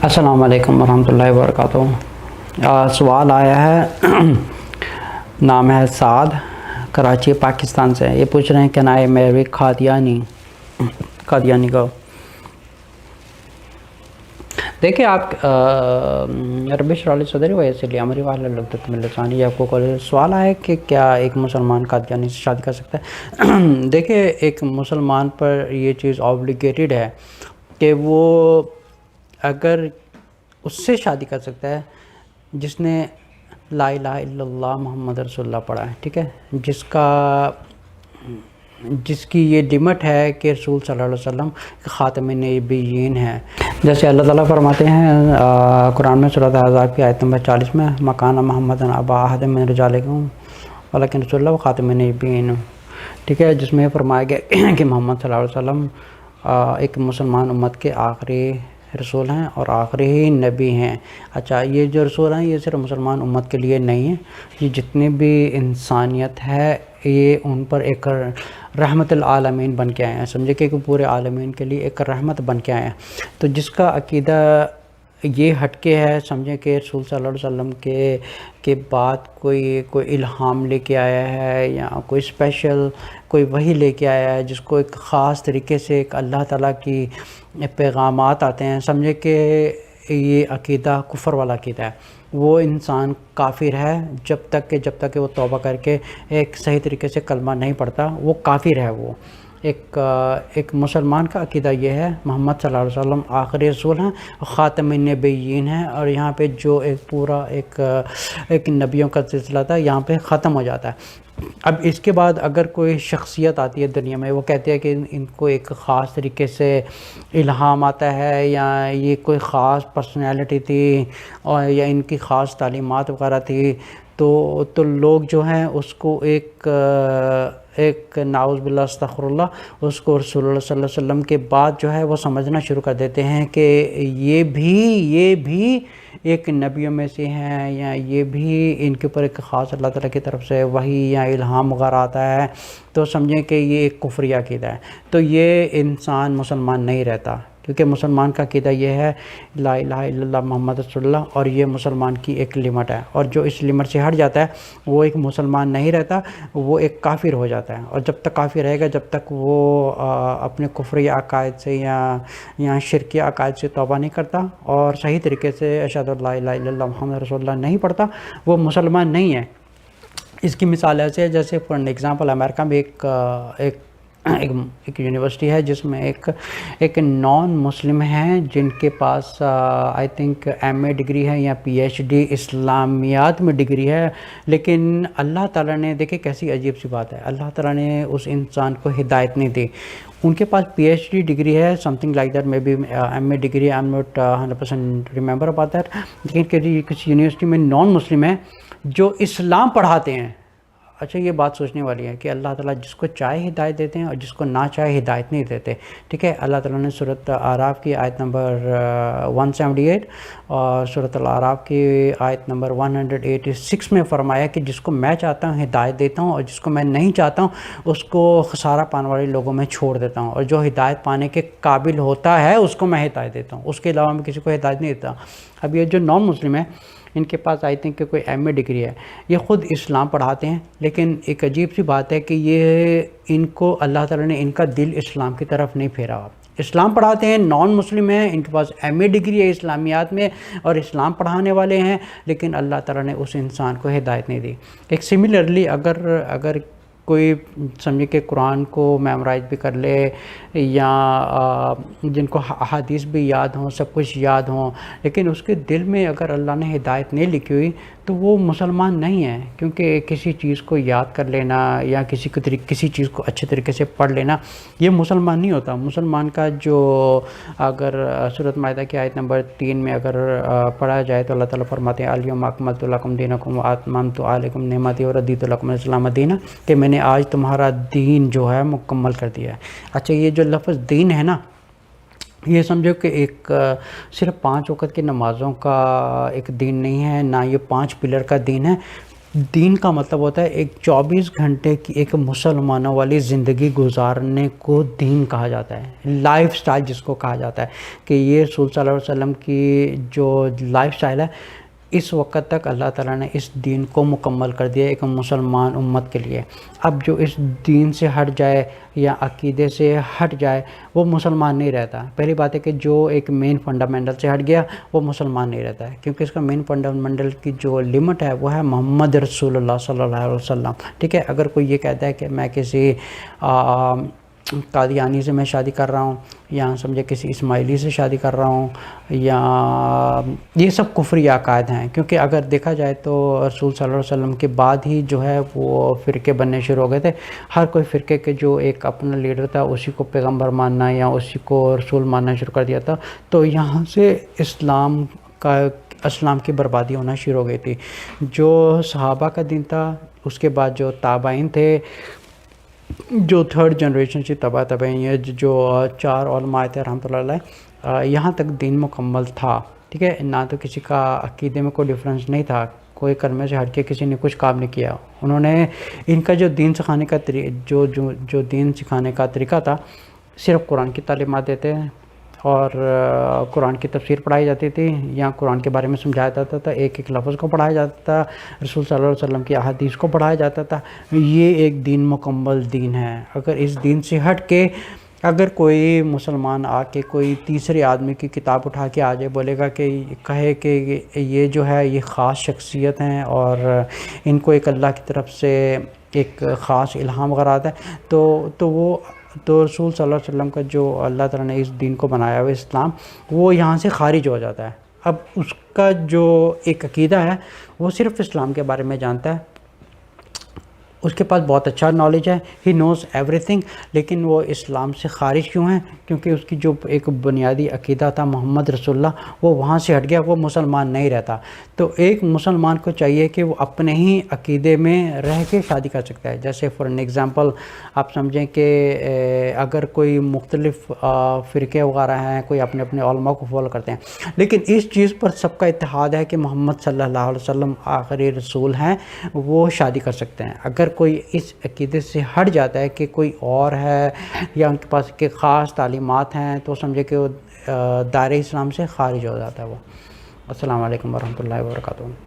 السلام علیکم ورحمۃ اللہ وبرکاتہ۔ سوال آیا ہے، نام ہے سعد، کراچی پاکستان سے۔ یہ پوچھ رہے ہیں کہ نائے میری قادیانی کو دیکھیں آپ رب اشرح لی صدری ویسر لی امری واحلل عقدۃ من لسانی یفقہوا قولی۔ سوال آیا کہ کیا ایک مسلمان قادیانی سے شادی کر سکتا ہے؟ دیکھیں ایک مسلمان پر یہ چیز اوبلیگیٹڈ ہے کہ وہ اگر اس سے شادی کر سکتا ہے جس نے لا الہ الا اللہ محمد رسول اللہ پڑھا ہے، ٹھیک ہے، جس کی یہ لمٹ ہے کہ رسول صلی اللہ علیہ وسلم خاتم النبیین ہے۔ جیسے اللہ تعالیٰ فرماتے ہیں قرآن میں سورۃ احزاب کی آیت نمبر 40 میں مکان محمد ابا احد من رجالکم ولکن رسول اللہ خاتم النبیین، ٹھیک ہے، جس میں فرمایا گیا کہ محمد صلی اللہ علیہ وسلم ایک مسلمان امت کے آخری رسول ہیں اور آخری ہی نبی ہیں۔ اچھا، یہ جو رسول ہیں یہ صرف مسلمان امت کے لیے نہیں ہیں، یہ جتنی بھی انسانیت ہے یہ ان پر ایک رحمت العالمین بن کے آئے ہیں، سمجھے کہ پورے عالمین کے لیے ایک رحمت بن کے آئے ہیں۔ تو جس کا عقیدہ یہ ہٹ کے ہے، سمجھیں کہ رسول صلی اللہ علیہ وسلم کے بعد کوئی الہام لے کے آیا ہے یا کوئی اسپیشل کوئی وحی لے کے آیا ہے جس کو ایک خاص طریقے سے ایک اللہ تعالیٰ کی پیغامات آتے ہیں، سمجھے کہ یہ عقیدہ کفر والا عقیدہ ہے۔ وہ انسان کافر ہے جب تک کہ وہ توبہ کر کے ایک صحیح طریقے سے کلمہ نہیں پڑھتا، وہ کافر ہے۔ وہ ایک مسلمان کا عقیدہ یہ ہے محمد صلی اللہ علیہ وسلم آخری رسول ہیں، خاتم النبیین ہیں، اور یہاں پہ جو ایک پورا ایک نبیوں کا سلسلہ تھا یہاں پہ ختم ہو جاتا ہے۔ اب اس کے بعد اگر کوئی شخصیت آتی ہے دنیا میں، وہ کہتے ہیں کہ ان کو ایک خاص طریقے سے الہام آتا ہے یا یہ کوئی خاص پرسنالٹی تھی اور یا ان کی خاص تعلیمات وغیرہ تھی، تو لوگ جو ہیں اس کو ایک نعوذ باللہ استغفر اللہ، اس کو رسول اللہ صلی اللہ علیہ وسلم کے بعد جو ہے وہ سمجھنا شروع کر دیتے ہیں کہ یہ بھی ایک نبیوں میں سے ہیں، یا یہ بھی ان کے اوپر ایک خاص اللہ تعالیٰ کی طرف سے وحی یا الہام وغیرہ آتا ہے، تو سمجھیں کہ یہ ایک کفری عقیدہ ہے۔ تو یہ انسان مسلمان نہیں رہتا، کیونکہ مسلمان کا عقیدہ یہ ہے لا الہ الا اللہ محمد رسول اللہ، اور یہ مسلمان کی ایک لمٹ ہے، اور جو اس لمٹ سے ہٹ جاتا ہے وہ ایک مسلمان نہیں رہتا، وہ ایک کافر ہو جاتا ہے۔ اور جب تک کافر رہے گا جب تک وہ اپنے کفری عقائد سے یا شرکی عقائد سے توبہ نہیں کرتا اور صحیح طریقے سے اشہد ان لا الہ الا اللہ محمد رسول اللہ نہیں پڑھتا، وہ مسلمان نہیں ہے۔ اس کی مثال ایسے ہے جیسے فار ایگزامپل امریکہ میں ایک یونیورسٹی ہے جس میں ایک نان مسلم ہیں جن کے پاس I think M A degree ہے یا پی ایچ ڈی اسلامیات میں ڈگری ہے، لیکن اللہ تعالیٰ نے، دیکھیں کیسی عجیب سی بات ہے، اللہ تعالیٰ نے اس انسان کو ہدایت نہیں دی۔ ان کے پاس پی ایچ ڈی ڈگری ہے، something like that, maybe M A degree, I am not 100% remember about that, لیکن کسی یونیورسٹی میں نان مسلم ہیں جو اسلام پڑھاتے ہیں۔ اچھا، یہ بات سوچنے والی ہے کہ اللہ تعالیٰ جس کو چاہے ہدایت دیتے ہیں اور جس کو نہ چاہے ہدایت نہیں دیتے، ٹھیک ہے۔ اللہ تعالیٰ نے سورۃ اعراف کی آیت نمبر 178 اور سورۃ الاعراف کی آیت نمبر 186 میں فرمایا کہ جس کو میں چاہتا ہوں ہدایت دیتا ہوں اور جس کو میں نہیں چاہتا ہوں اس کو خسارہ پانے والے لوگوں میں چھوڑ دیتا ہوں، اور جو ہدایت پانے کے قابل ہوتا ہے اس کو میں ہدایت دیتا ہوں، اس کے علاوہ میں کسی کو ہدایت نہیں دیتا۔ اب یہ جو نان مسلم ہیں ان کے پاس آئی تھنک کہ کوئی ایم اے ڈگری ہے، یہ خود اسلام پڑھاتے ہیں، لیکن ایک عجیب سی بات ہے کہ یہ ان کو اللہ تعالیٰ نے ان کا دل اسلام کی طرف نہیں پھیرا۔ اسلام پڑھاتے ہیں، نان مسلم ہیں، ان کے پاس ایم اے ڈگری ہے اسلامیات میں اور اسلام پڑھانے والے ہیں، لیکن اللہ تعالیٰ نے اس انسان کو ہدایت نہیں دی۔ ایک سملرلی اگر کوئی سمجھے کہ قرآن کو میمورائز بھی کر لے یا جن کو احادیث بھی یاد ہوں، سب کچھ یاد ہوں، لیکن اس کے دل میں اگر اللہ نے ہدایت نہیں لکھی ہوئی تو وہ مسلمان نہیں ہے، کیونکہ کسی چیز کو یاد کر لینا یا کسی چیز کو اچھے طریقے سے پڑھ لینا یہ مسلمان نہیں ہوتا۔ مسلمان کا جو اگر سورۃ مائدہ کی آیت نمبر 3 میں اگر پڑھا جائے تو اللہ تعالیٰ فرماتے ہیں الیوم اکملت لکم دینکم واتممت علیکم نعمتی ورضیت لکم الاسلام دینا، کہ میں نے آج تمہارا دین جو ہے مکمل کر دیا ہے۔ اچھا، یہ جو لفظ دین ہے نا، یہ سمجھو کہ ایک صرف 5 وقت کی نمازوں کا ایک دین نہیں ہے، نہ یہ 5 پلر کا دین ہے۔ دین کا مطلب ہوتا ہے ایک 24 گھنٹے کی ایک مسلمانوں والی زندگی گزارنے کو دین کہا جاتا ہے، لائف سٹائل جس کو کہا جاتا ہے، کہ یہ رسول صلی اللہ علیہ وسلم کی جو لائف سٹائل ہے، اس وقت تک اللہ تعالیٰ نے اس دین کو مکمل کر دیا ایک مسلمان امت کے لیے۔ اب جو اس دین سے ہٹ جائے یا عقیدے سے ہٹ جائے وہ مسلمان نہیں رہتا۔ پہلی بات ہے کہ جو ایک مین فنڈامنٹل سے ہٹ گیا وہ مسلمان نہیں رہتا ہے، کیونکہ اس کا مین فنڈامنٹل کی جو لمٹ ہے وہ ہے محمد رسول اللہ صلی اللہ علیہ وسلم، ٹھیک ہے۔ اگر کوئی یہ کہتا ہے کہ میں کسی قادیانی سے میں شادی کر رہا ہوں، یا سمجھے کسی اسماعیلی سے شادی کر رہا ہوں، یا یہ سب کفری عقائد ہیں، کیونکہ اگر دیکھا جائے تو رسول صلی اللہ علیہ وسلم کے بعد ہی جو ہے وہ فرقے بننے شروع ہو گئے تھے۔ ہر کوئی فرقے کے جو ایک اپنا لیڈر تھا اسی کو پیغمبر ماننا یا اسی کو رسول ماننا شروع کر دیا تھا، تو یہاں سے اسلام کی بربادی ہونا شروع ہو گئی تھی۔ جو صحابہ کا دین تھا، اس کے بعد جو تابعین تھے، جو تھرڈ جنریشن سے تابعین ہے، جو 4 علماء تھے رحمۃ اللہ علیہ، یہاں تک دین مکمل تھا، ٹھیک ہے۔ نہ تو کسی کا عقیدے میں کوئی ڈفرینس نہیں تھا، کوئی کلمے سے ہٹ کے کسی نے کچھ کام نہیں کیا۔ انہوں نے ان کا جو دین سکھانے کا جو دین سکھانے کا طریقہ تھا، صرف قرآن کی تعلیمات دیتے ہیں، اور قرآن کی تفسیر پڑھائی جاتی تھی، یا قرآن کے بارے میں سمجھایا جاتا تھا، ایک ایک لفظ کو پڑھایا جاتا تھا، رسول صلی اللہ علیہ وسلم کی احادیث کو پڑھایا جاتا تھا۔ یہ ایک دین مکمل دین ہے۔ اگر اس دین سے ہٹ کے اگر کوئی مسلمان آ کے کوئی تیسرے آدمی کی کتاب اٹھا کے آ جائے، بولے گا کہ کہے کہ یہ جو ہے یہ خاص شخصیت ہیں اور ان کو ایک اللہ کی طرف سے ایک خاص الہام وغیرہ آتا ہے، تو رسول صلی اللہ علیہ وسلم کا جو اللہ تعالیٰ نے اس دین کو بنایا ہوا اسلام، وہ یہاں سے خارج ہو جاتا ہے۔ اب اس کا جو ایک عقیدہ ہے وہ صرف اسلام کے بارے میں جانتا ہے، اس کے پاس بہت اچھا نالج ہے، ہی نوز ایوری تھنگ، لیکن وہ اسلام سے خارج کیوں ہیں؟ کیونکہ اس کی جو ایک بنیادی عقیدہ تھا محمد رسول اللہ، وہ وہاں سے ہٹ گیا، وہ مسلمان نہیں رہتا۔ تو ایک مسلمان کو چاہیے کہ وہ اپنے ہی عقیدے میں رہ کے شادی کر سکتا ہے۔ جیسے فار این ایگزامپل آپ سمجھیں کہ اگر کوئی مختلف فرقے وغیرہ ہیں، کوئی اپنے اپنے علماء کو فالو کرتے ہیں، لیکن اس چیز پر سب کا اتحاد ہے کہ محمد صلی اللہ علیہ وسلم آخری رسول ہیں، وہ شادی کر سکتے ہیں۔ اگر کوئی اس عقیدے سے ہٹ جاتا ہے کہ کوئی اور ہے یا ان کے پاس کے خاص تعلیمات ہیں، تو سمجھے کہ وہ دائرہ اسلام سے خارج ہو جاتا ہے وہ۔ السلام علیکم ورحمۃ اللہ وبرکاتہ۔